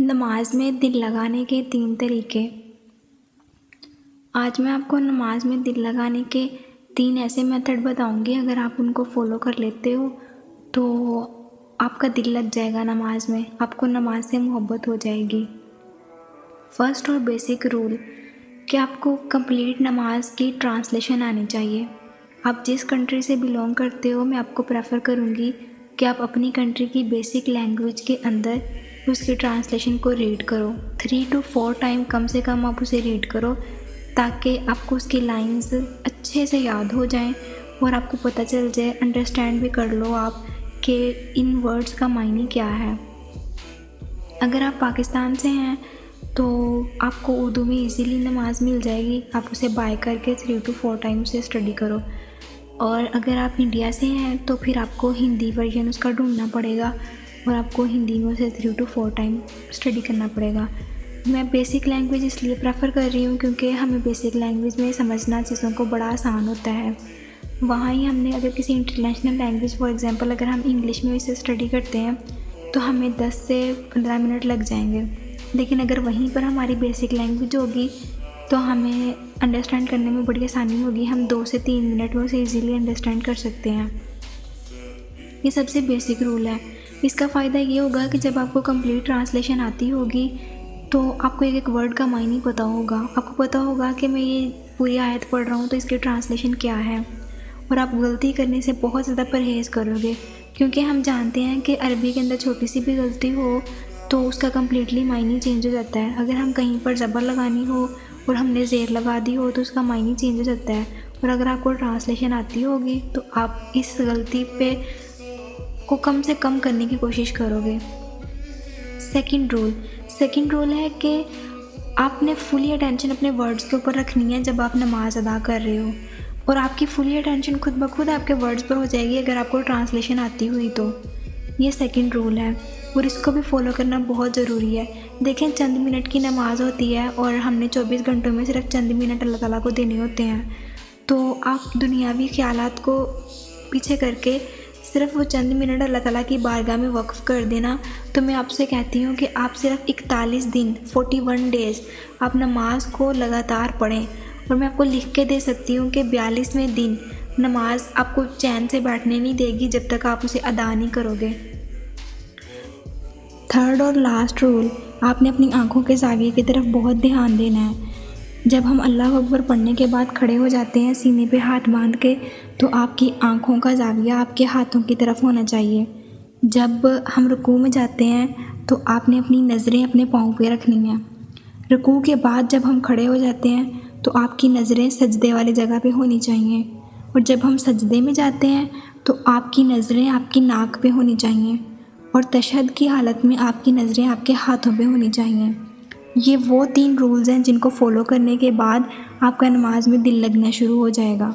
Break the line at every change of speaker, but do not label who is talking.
نماز میں دل لگانے کے 3 طریقے۔ آج میں آپ کو نماز میں دل لگانے کے 3 ایسے میتھڈ بتاؤں گی۔ اگر آپ ان کو فالو کر لیتے ہو تو آپ کا دل لگ جائے گا نماز میں، آپ کو نماز سے محبت ہو جائے گی۔ فرسٹ اور بیسک رول کہ آپ کو کمپلیٹ نماز کی ٹرانسلیشن آنی چاہیے۔ آپ جس کنٹری سے بلونگ کرتے ہو، میں آپ کو پریفر کروں گی کہ آپ اپنی کنٹری کی بیسک لینگویج کے اندر اس کی ٹرانسلیشن کو ریڈ کرو۔ 3 to 4 ٹائم کم سے کم آپ اسے ریڈ کرو تاکہ آپ کو اس کی لائنز اچھے سے یاد ہو جائیں اور آپ کو پتہ چل جائے، انڈرسٹینڈ بھی کر لو آپ کہ ان ورڈز کا معنی کیا ہے۔ اگر آپ پاکستان سے ہیں تو آپ کو اردو میں ایزیلی نماز مل جائے گی، آپ اسے بائی کر کے 3 to 4 ٹائم اسے اسٹڈی کرو۔ اور اگر آپ انڈیا سے ہیں تو پھر آپ کو ہندی ورژن اس کا ڈھونڈنا پڑے گا اور آپ کو ہندی میں اسے 3 to 4 ٹائم اسٹڈی کرنا پڑے گا۔ میں بیسک لینگویج اس لیے پریفر کر رہی ہوں کیونکہ ہمیں بیسک لینگویج میں سمجھنا چیزوں کو بڑا آسان ہوتا ہے۔ وہاں ہی ہم نے اگر کسی انٹرنیشنل لینگویج فار ایگزامپل اگر ہم انگلش میں اسے اسٹڈی کرتے ہیں تو ہمیں 10 سے 15 منٹ لگ جائیں گے، لیکن اگر وہیں پر ہماری بیسک لینگویج ہوگی تو ہمیں انڈرسٹینڈ کرنے میں بڑی آسانی ہوگی، ہم 2 سے 3 منٹ میں اسے ایزیلی انڈرسٹینڈ کر سکتے ہیں۔ یہ سب سے بیسک رول ہے۔ اس کا فائدہ یہ ہوگا کہ جب آپ کو کمپلیٹ ٹرانسلیشن آتی ہوگی تو آپ کو ایک ورڈ کا معنی پتہ ہوگا، آپ کو پتہ ہوگا کہ میں یہ پوری آیت پڑھ رہا ہوں تو اس کی ٹرانسلیشن کیا ہے، اور آپ غلطی کرنے سے بہت زیادہ پرہیز کرو گے کیونکہ ہم جانتے ہیں کہ عربی کے اندر چھوٹی سی بھی غلطی ہو تو اس کا کمپلیٹلی معنی چینج ہو جاتا ہے۔ اگر ہم کہیں پر زبر لگانی ہو اور ہم نے زیر لگا دی ہو تو اس کا معنی چینج ہو جاتا ہے، اور اگر آپ کو ٹرانسلیشن آتی ہوگی تو آپ اس غلطی کو کم سے کم کرنے کی کوشش کرو گے۔ سیکنڈ رول ہے کہ آپ نے فلی اٹینشن اپنے ورڈز کے اوپر رکھنی ہے جب آپ نماز ادا کر رہے ہو، اور آپ کی فلی اٹینشن خود بخود آپ کے ورڈز پر ہو جائے گی اگر آپ کو ٹرانسلیشن آتی ہوئی تو۔ یہ سیکنڈ رول ہے اور اس کو بھی فالو کرنا بہت ضروری ہے۔ دیکھیں، چند منٹ کی نماز ہوتی ہے اور ہم نے 24 گھنٹوں میں صرف چند منٹ اللہ تعالیٰ کو دینے ہوتے ہیں، تو آپ دنیاوی خیالات کو پیچھے کر کے صرف وہ چند منٹ اللہ تعالیٰ کی بارگاہ میں وقف کر دینا۔ تو میں آپ سے کہتی ہوں کہ آپ صرف 41 دن 41 ڈیز آپ نماز کو لگاتار پڑھیں، اور میں آپ کو لکھ کے دے سکتی ہوں کہ 42ویں دن نماز آپ کو چین سے بیٹھنے نہیں دے گی جب تک آپ اسے ادا نہیں کرو گے۔ تھرڈ اور لاسٹ رول، آپ نے اپنی آنکھوں کے زاویے کی طرف بہت دھیان دینا ہے۔ جب ہم اللہ اکبر پڑھنے کے بعد کھڑے ہو جاتے ہیں سینے پہ ہاتھ باندھ کے تو آپ کی آنکھوں کا زاویہ آپ کے ہاتھوں کی طرف ہونا چاہیے۔ جب ہم رکوع میں جاتے ہیں تو آپ نے اپنی نظریں اپنے پاؤں پہ رکھنی ہیں۔ رکوع کے بعد جب ہم کھڑے ہو جاتے ہیں تو آپ کی نظریں سجدے والی جگہ پہ ہونی چاہیے، اور جب ہم سجدے میں جاتے ہیں تو آپ کی نظریں آپ کی ناک پہ ہونی چاہیے، اور تشہد کی حالت میں آپ کی نظریں آپ کے ہاتھوں پہ ہونی چاہیے۔ یہ وہ 3 رولز ہیں جن کو فالو کرنے کے بعد آپ کا نماز میں دل لگنا شروع ہو جائے گا۔